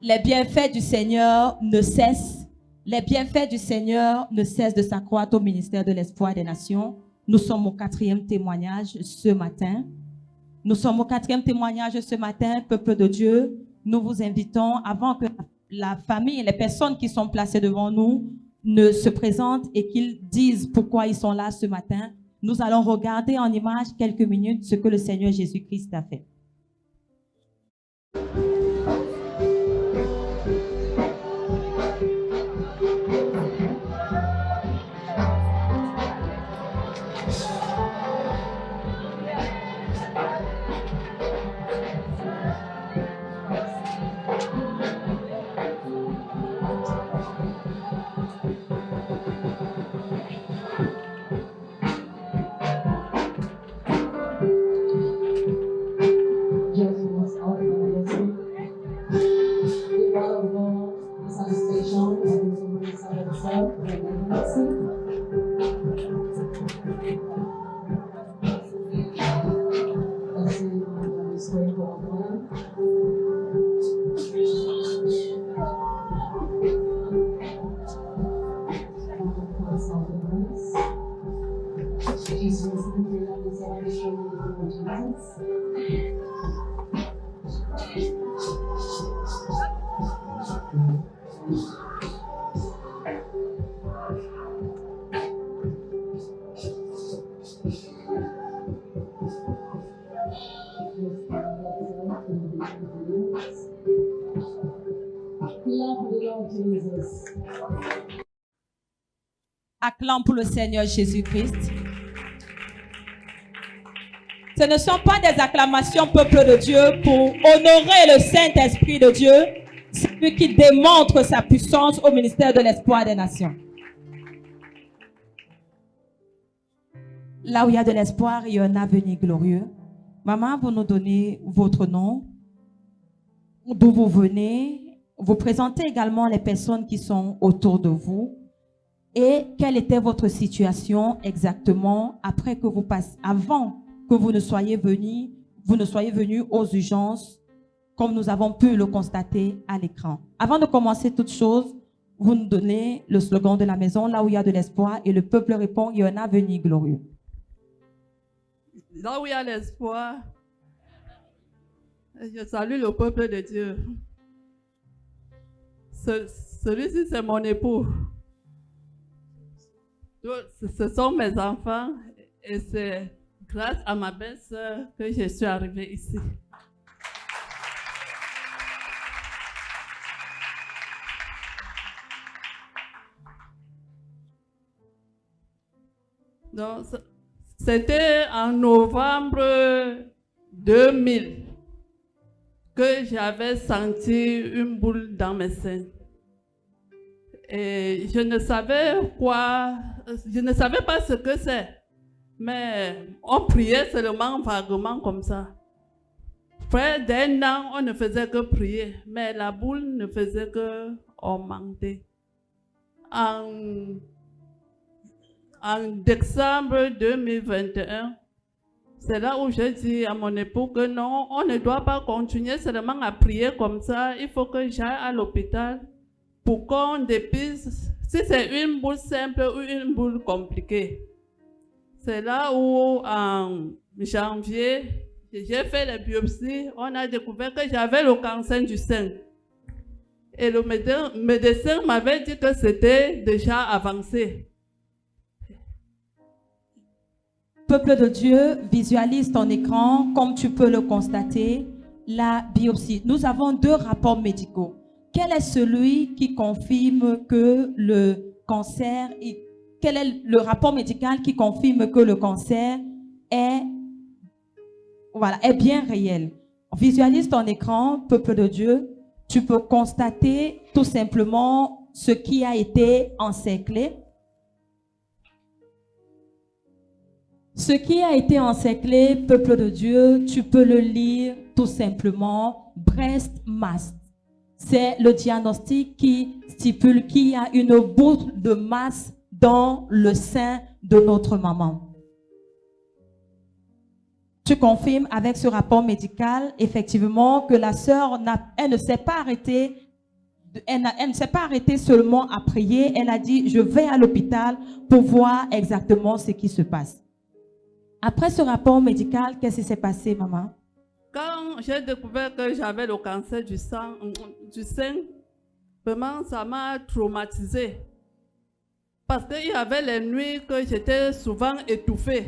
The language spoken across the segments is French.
Les bienfaits du Seigneur ne cessent. Les bienfaits du Seigneur ne cessent de s'accroître au ministère de l'Espoir des Nations. Nous sommes au 4e témoignage ce matin. Nous sommes au 4e témoignage ce matin, peuple de Dieu. Nous vous invitons, avant que la famille et les personnes qui sont placées devant nous ne se présentent et qu'ils disent pourquoi ils sont là ce matin, nous allons regarder en image quelques minutes ce que le Seigneur Jésus-Christ a fait. Acclame pour le Seigneur Jésus-Christ. Ce ne sont pas des acclamations, peuple de Dieu, pour honorer le Saint-Esprit de Dieu, celui qui démontre sa puissance au ministère de l'Espoir des Nations. Là où il y a de l'espoir, il y a un avenir glorieux. Maman, vous nous donnez votre nom, d'où vous venez, vous présentez également les personnes qui sont autour de vous. Et quelle était votre situation exactement après que vous passiez, avant que vous ne soyez venus aux urgences, comme nous avons pu le constater à l'écran. Avant de commencer toute chose, vous nous donnez le slogan de la maison, là où il y a de l'espoir, et le peuple répond, il y a un avenir glorieux. Là où il y a l'espoir, je salue le peuple de Dieu. Celui-ci, c'est mon époux. Ce sont mes enfants et c'est grâce à ma belle-sœur que je suis arrivée ici. Donc, c'était en novembre 2000 que j'avais senti une boule dans mes seins. Et je ne savais pas ce que c'est, mais on priait seulement vaguement comme ça. Près d'un an, on ne faisait que prier, mais la boule ne faisait que augmenter. En décembre 2021, c'est là où j'ai dit à mon époux que non, on ne doit pas continuer seulement à prier comme ça, il faut que j'aille à l'hôpital pour qu'on dépiste si c'est une boule simple ou une boule compliquée. C'est là où en janvier, j'ai fait les biopsies, on a découvert que j'avais le cancer du sein. Et le médecin m'avait dit que c'était déjà avancé. Peuple de Dieu, visualise ton écran, comme tu peux le constater, la biopsie. Nous avons 2 rapports médicaux. Quel est celui qui confirme que le cancer, quel est le rapport médical qui confirme que le cancer est bien réel? Visualise ton écran, peuple de Dieu. Tu peux constater tout simplement ce qui a été encerclé. Ce qui a été encerclé, peuple de Dieu, tu peux le lire tout simplement, breast mass. C'est le diagnostic qui stipule qu'il y a une boule de masse dans le sein de notre maman. Tu confirmes avec ce rapport médical, effectivement, que la sœur, elle ne s'est pas arrêtée elle ne s'est pas arrêtée seulement à prier. Elle a dit, je vais à l'hôpital pour voir exactement ce qui se passe. Après ce rapport médical, qu'est-ce qui s'est passé, maman? Quand j'ai découvert que j'avais le cancer du sein, vraiment, ça m'a traumatisée. Parce qu'il y avait les nuits que j'étais souvent étouffée.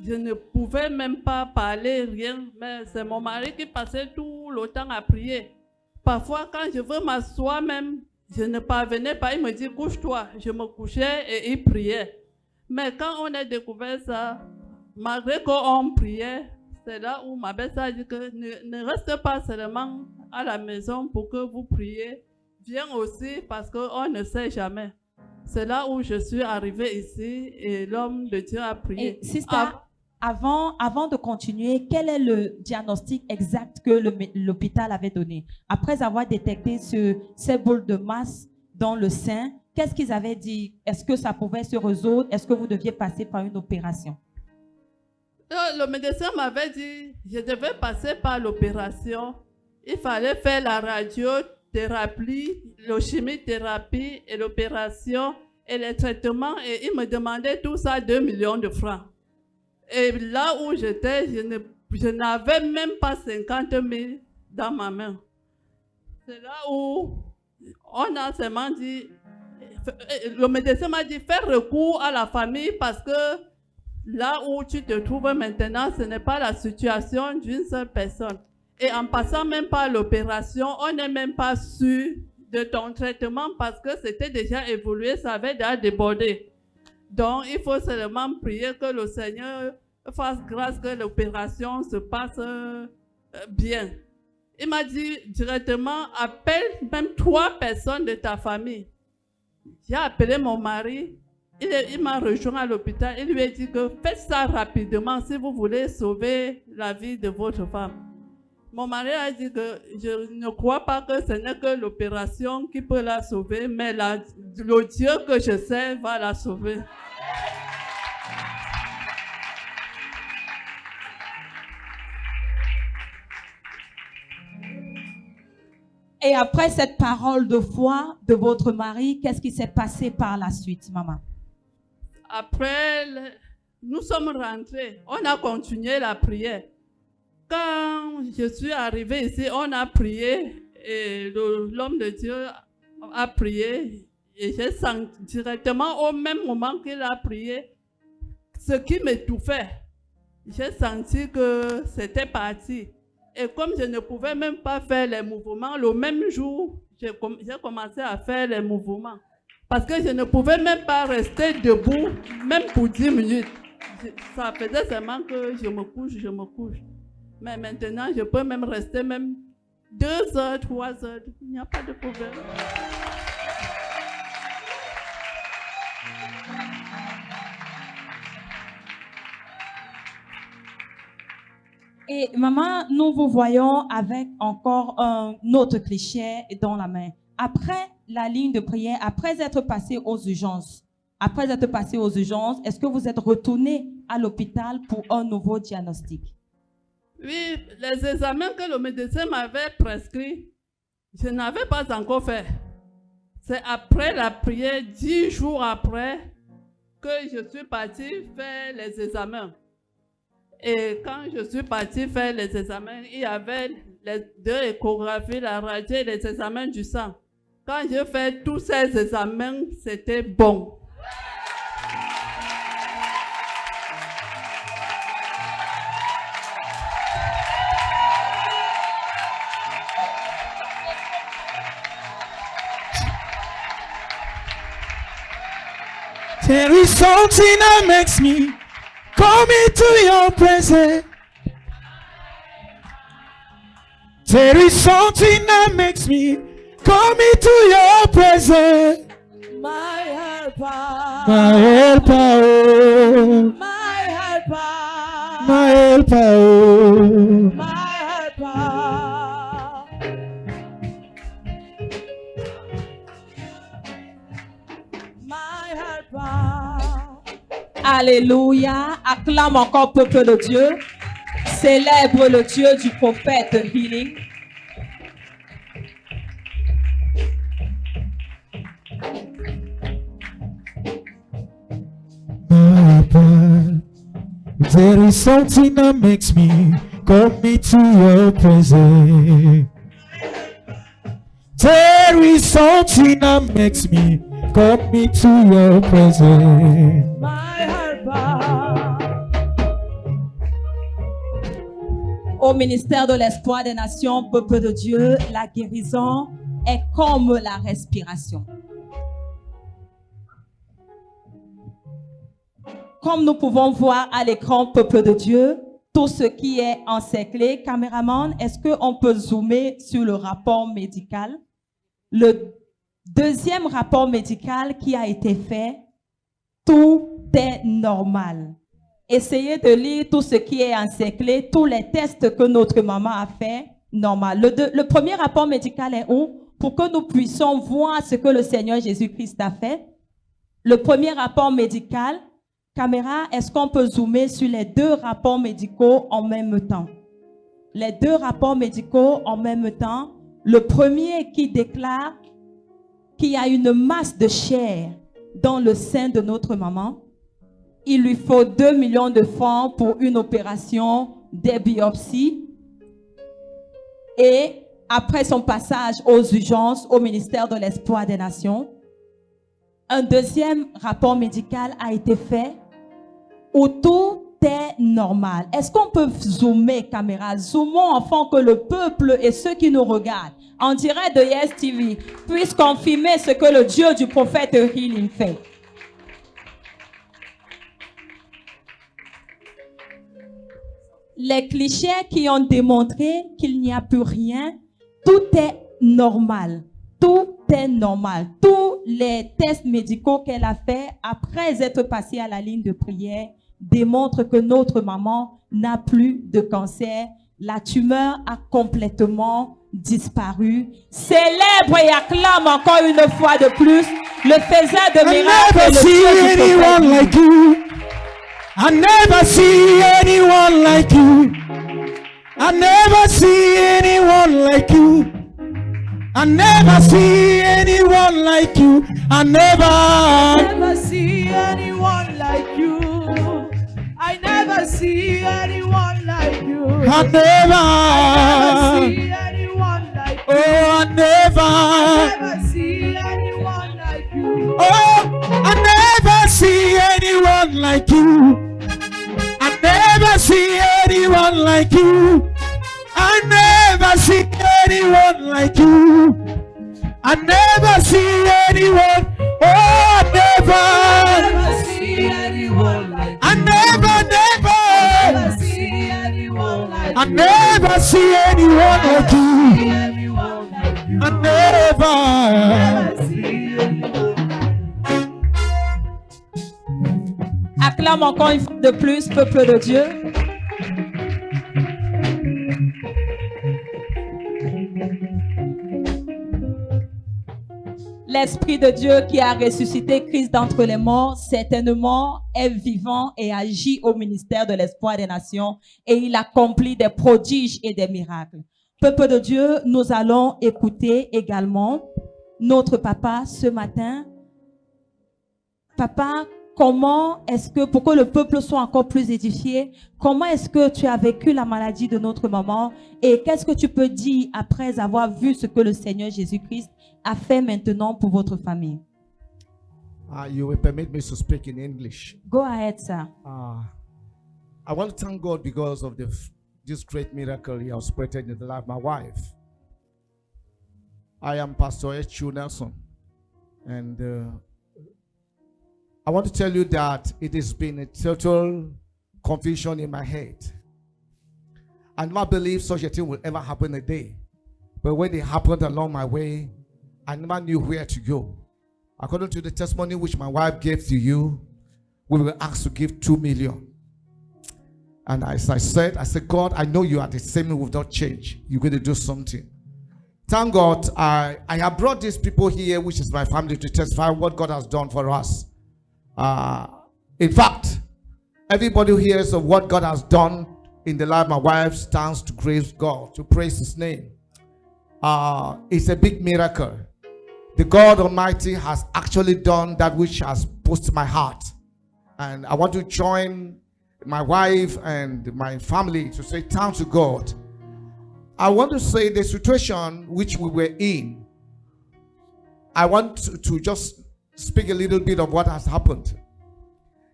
Je ne pouvais même pas parler, rien. Mais c'est mon mari qui passait tout le temps à prier. Parfois, quand je veux m'asseoir même, je ne parvenais pas. Il me dit, couche-toi. Je me couchais et il priait. Mais quand on a découvert ça, malgré qu'on priait, c'est là où ma belle-sœur a dit que ne reste pas seulement à la maison pour que vous priez. Viens aussi parce qu'on ne sait jamais. C'est là où je suis arrivée ici et l'homme de Dieu a prié. Et sister, avant de continuer, quel est le diagnostic exact que l'hôpital avait donné? Après avoir détecté ces boules de masse dans le sein, qu'est-ce qu'ils avaient dit? Est-ce que ça pouvait se résoudre? Est-ce que vous deviez passer par une opération? Le médecin m'avait dit je devais passer par l'opération. Il fallait faire la radiothérapie, la chimiothérapie et l'opération et les traitements. Et il me demandait tout ça 2 millions de francs. Et là où j'étais, je n'avais même pas 50 000 dans ma main. C'est là où on a seulement dit, le médecin m'a dit, fais recours à la famille parce que là où tu te trouves maintenant, ce n'est pas la situation d'une seule personne. Et en passant même par l'opération, on n'est même pas sûr de ton traitement parce que c'était déjà évolué, ça avait déjà débordé. Donc, il faut seulement prier que le Seigneur fasse grâce que l'opération se passe bien. Il m'a dit directement, appelle même 3 personnes de ta famille. J'ai appelé mon mari, il m'a rejoint à l'hôpital, il lui a dit que faites ça rapidement si vous voulez sauver la vie de votre femme. Mon mari a dit que je ne crois pas que ce n'est que l'opération qui peut la sauver, mais le Dieu que je sais va la sauver. Et après cette parole de foi de votre mari, qu'est-ce qui s'est passé par la suite, maman? Après, nous sommes rentrés, on a continué la prière. Quand je suis arrivée ici, on a prié et l'homme de Dieu a prié et j'ai senti directement au même moment qu'il a prié ce qui m'étouffait. J'ai senti que c'était parti. Et comme je ne pouvais même pas faire les mouvements, le même jour, j'ai commencé à faire les mouvements. Parce que je ne pouvais même pas rester debout, même pour 10 minutes. Ça faisait seulement que je me couche. Mais maintenant, je peux même rester même 2 heures, 3 heures. Il n'y a pas de problème. Et maman, nous vous voyons avec encore un autre cliché dans la main. Après la ligne de prière, après être passé aux urgences, est-ce que vous êtes retourné à l'hôpital pour un nouveau diagnostic? Oui, les examens que le médecin m'avait prescrits, je n'avais pas encore fait. C'est après la prière, 10 jours après, que je suis partie faire les examens. Et quand je suis partie faire les examens, il y avait les 2 échographies, la radio et les examens du sang. Quand j'ai fait tous ces examens, c'était bon. There is something that makes me come into your presence. There is something that makes me come into your presence. My helper, My helper, oh. my helper, My helper, oh. my helper. My helper. Alléluia. Acclame encore, peuple de Dieu. Célèbre le Dieu du prophète Healing. There is something that makes me come into your presence. There is something that makes me come into your presence. My helper. Au ministère de l'Espoir des Nations, peuple de Dieu, la guérison est comme la respiration. Comme nous pouvons voir à l'écran, peuple de Dieu, tout ce qui est encerclé. Caméraman, est-ce qu'on peut zoomer sur le rapport médical? Le deuxième rapport médical qui a été fait, tout est normal. Essayez de lire tout ce qui est encerclé, tous les tests que notre maman a fait, normal. Le premier rapport médical est où? Pour que nous puissions voir ce que le Seigneur Jésus-Christ a fait. Le premier rapport médical, caméra, est-ce qu'on peut zoomer sur les deux rapports médicaux en même temps? Les deux rapports médicaux en même temps. Le premier qui déclare qu'il y a une masse de chair dans le sein de notre maman. Il lui faut 2 millions de francs pour une opération des biopsies. Et après son passage aux urgences au ministère de l'Espoir des Nations, un deuxième rapport médical a été fait où tout est normal. Est-ce qu'on peut zoomer, caméra? Zoomons afin que le peuple et ceux qui nous regardent en direct de Yes TV puissent confirmer ce que le Dieu du prophète Healing fait. Les clichés qui ont démontré qu'il n'y a plus rien, tout est normal. Tout est normal. Tous les tests médicaux qu'elle a fait après être passée à la ligne de prière démontrent que notre maman n'a plus de cancer. La tumeur a complètement disparu. Célèbre et acclame encore une fois de plus le faiseur de miracles. I never see anyone like you. I never see anyone like you. I never see anyone like you. I Never see anyone like you. I never see anyone like you. I Never never. see anyone like you. Oh, I never. Never see anyone like you. Oh, I never see anyone like you. I never see anyone like you. I never see anyone like you. I never see anyone. Oh, I Never see anyone like you. I never. Never see anyone like I you. never see anyone like you. Anyone like you. I never. Never see anyone. Acclame encore une fois de plus, peuple de Dieu. L'Esprit de Dieu qui a ressuscité Christ d'entre les morts, certainement est vivant et agit au ministère de l'Espoir des Nations et il accomplit des prodiges et des miracles. Peuple de Dieu, nous allons écouter également notre papa ce matin. Papa, comment est-ce que, pour que le peuple soit encore plus édifié, comment est-ce que tu as vécu la maladie de notre maman et qu'est-ce que tu peux dire après avoir vu ce que le Seigneur Jésus-Christ a fait maintenant pour votre famille? You will permit me to speak in English. Go ahead, sir. I want to thank God because of this great miracle He has spread in the life of my wife. I am Pastor H.U. Nelson, and I want to tell you that it has been a total confusion in my head. I never believed such a thing will ever happen a day. But when it happened along my way, I never knew where to go. According to the testimony which my wife gave to you, we were asked to give 2 million. And as I said, God, I know you are the same, you will not change. You're going to do something. Thank God, I have brought these people here, which is my family, to testify what God has done for us. In fact, everybody who hears of what God has done in the life of my wife stands to praise God, to praise His name. It's a big miracle. The God Almighty has actually done that which has pushed my heart. And I want to join my wife and my family to say thanks to God. I want to say the situation which we were in, I want to just speak a little bit of what has happened.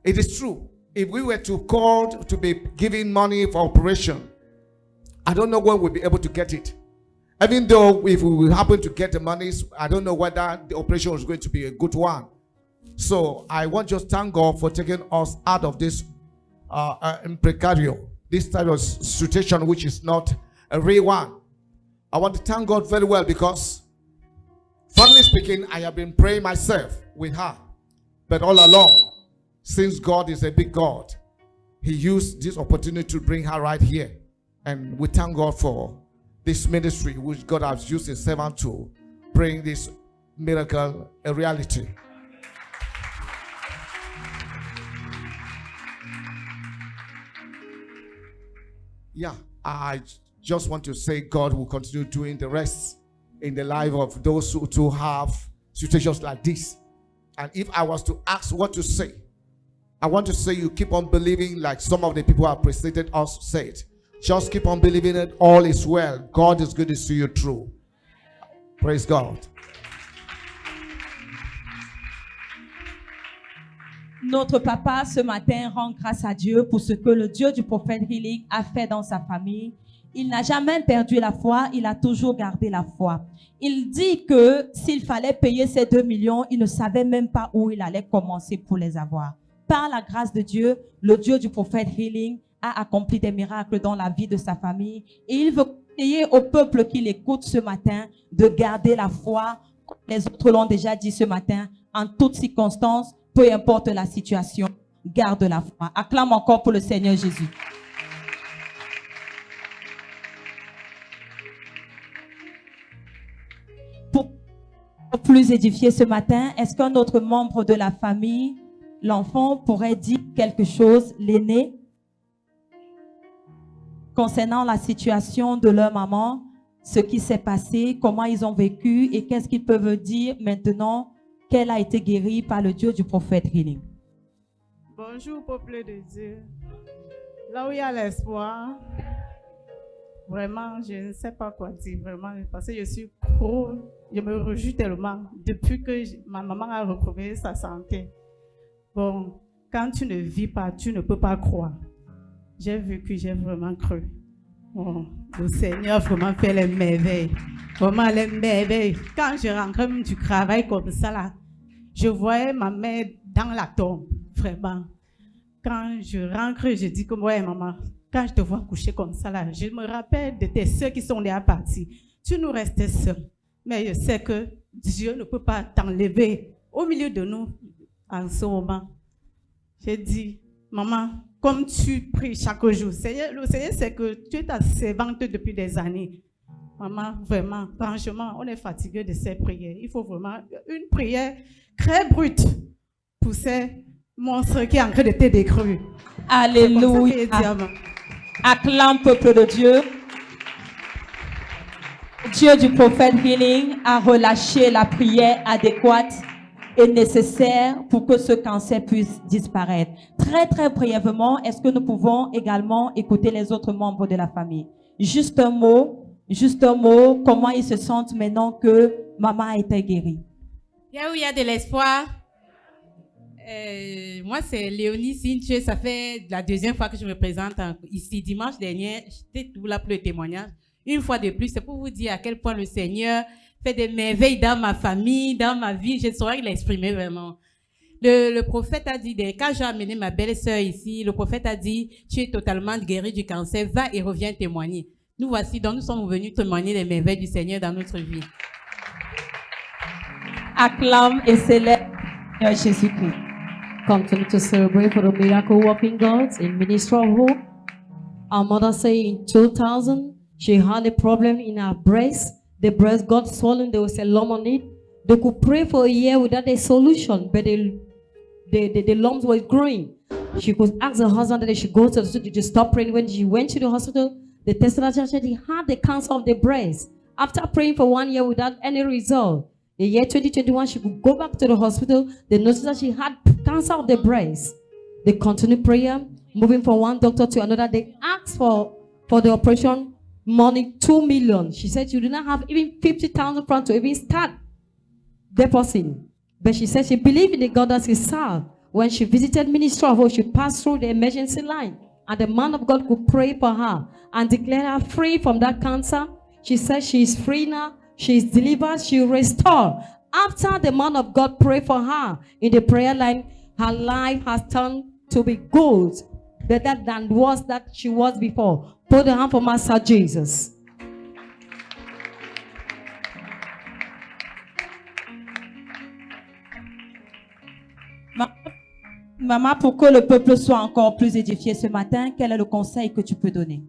It is true. If we were to call to be giving money for operation, I don't know when we'll be able to get it. Even though if we will happen to get the monies, I don't know whether the operation is going to be a good one. So I want to just thank God for taking us out of this precario, this type of situation which is not a real one. I want to thank God very well because, frankly speaking, I have been praying myself with her. But all along, since God is a big God, He used this opportunity to bring her right here. And we thank God for this ministry which God has used His servant to bring this miracle a reality. Yeah, I just want to say God will continue doing the rest in the life of those who have situations like this. And if I was to ask what to say, I want to say you keep on believing like some of the people who have preceded us said. Just keep on believing it. All is well. God is going to see you through. Praise God. Notre papa ce matin rend grâce à Dieu pour ce que le Dieu du prophète Healing a fait dans sa famille. Il n'a jamais perdu la foi, il a toujours gardé la foi. Il dit que s'il fallait payer ces 2 millions, il ne savait même pas où il allait commencer pour les avoir. Par la grâce de Dieu, le Dieu du prophète Healing a accompli des miracles dans la vie de sa famille et il veut conseiller au peuple qui l'écoute ce matin de garder la foi. Les autres l'ont déjà dit ce matin, en toutes circonstances, peu importe la situation, garde la foi. Acclame encore pour le Seigneur Jésus. Pour plus édifier ce matin, est-ce qu'un autre membre de la famille, l'enfant, pourrait dire quelque chose, l'aîné, concernant la situation de leur maman, ce qui s'est passé, comment ils ont vécu et qu'est-ce qu'ils peuvent dire maintenant qu'elle a été guérie par le Dieu du prophète Healing. Bonjour, peuple de Dieu. Là où il y a l'espoir, vraiment, je ne sais pas quoi dire, vraiment, parce que je me réjouis tellement depuis que ma maman a retrouvé sa santé. Bon, quand tu ne vis pas, tu ne peux pas croire. J'ai vécu, j'ai vraiment cru. Bon, le Seigneur vraiment fait les merveilles. Vraiment les merveilles. Quand je rentrais du travail comme ça, là, je voyais ma mère dans la tombe, vraiment. Quand je rentre, je dis comme, ouais maman, quand je te vois coucher comme ça, là, je me rappelle de tes soeurs qui sont déjà parties. Tu nous restais seuls. Mais je sais que Dieu ne peut pas t'enlever au milieu de nous en ce moment. J'ai dit, maman, comme tu pries chaque jour, le Seigneur sait que tu es ta servante depuis des années. Maman, vraiment, franchement, on est fatigué de ces prières. Il faut vraiment une prière très brute pour ces monstres qui sont en train de te détruire. Alléluia. Acclame, peuple de Dieu. Dieu du prophète Healing a relâché la prière adéquate et nécessaire pour que ce cancer puisse disparaître. Très, très brièvement, est-ce que nous pouvons également écouter les autres membres de la famille? Juste un mot, comment ils se sentent maintenant que maman a été guérie? Là où il y a de l'espoir, moi c'est Léonie Sinche, ça fait la deuxième fois que je me présente ici. Dimanche dernier, j'étais tout là pour le témoignage. Une fois de plus, c'est pour vous dire à quel point le Seigneur fait des merveilles dans ma famille, dans ma vie. Je saurais l'exprimer vraiment. Le prophète a dit, quand j'ai amené ma belle-sœur ici, le prophète a dit, tu es totalement guéri du cancer, va et reviens témoigner. Nous voici, donc nous sommes venus témoigner des merveilles du Seigneur dans notre vie. Acclame et célèbre Jésus-Christ. Continue to celebrate for the miracle working God in Ministry of Hope. Our mother said in 2000, she had a problem in her breast. The breast got swollen. There was a lump on it. They could pray for a year without a solution, but the lumps were growing. She could ask her husband that they should go to the hospital to stop praying. When she went to the hospital, the tested her, said he had the cancer of the breast. After praying for 1 year without any result, the year 2021, she could go back to the hospital. They noticed that she had cancer of the breast. They continued prayer. moving from one doctor to another. They asked for the operation money, 2 million. She said she did not have even 50,000 francs to even start depositing. But she said she believed in the God that she served. When she visited Ministry of Hope, she passed through the emergency line, and the man of God could pray for her and declare her free from that cancer. She said she is free now. She is delivered. She restored. After the man of God prayed for her in the prayer line, her life has turned to be good, better than was that she was before. Put the hand for Master Jesus. Maman, pour que le peuple soit encore plus édifié ce matin, quel est le conseil que tu peux donner?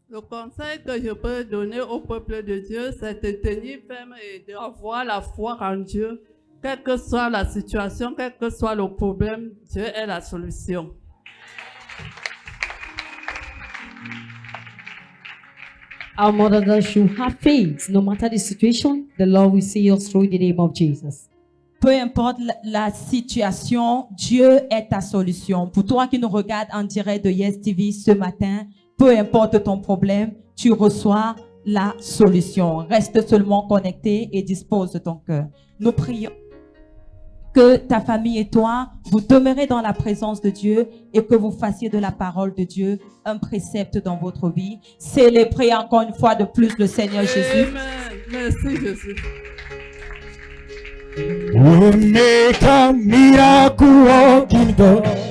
Le conseil que je peux donner au peuple de Dieu, c'est de tenir ferme et d'avoir la foi en Dieu. Quelle que soit la situation, quel que soit le problème, Dieu est la solution. Our mother that should have faith, no matter the situation, the Lord will see us through in the name of Jesus. Peu importe la situation, Dieu est ta solution. Pour toi qui nous regardes en direct de Yes TV ce matin, peu importe ton problème, tu reçois la solution. Reste seulement connecté et dispose de ton cœur. Nous prions que ta famille et toi, vous demeurez dans la présence de Dieu et que vous fassiez de la parole de Dieu un précepte dans votre vie. Célébrez encore une fois de plus le Seigneur Jésus. Amen. Merci Jésus. Will make a miracle walking God.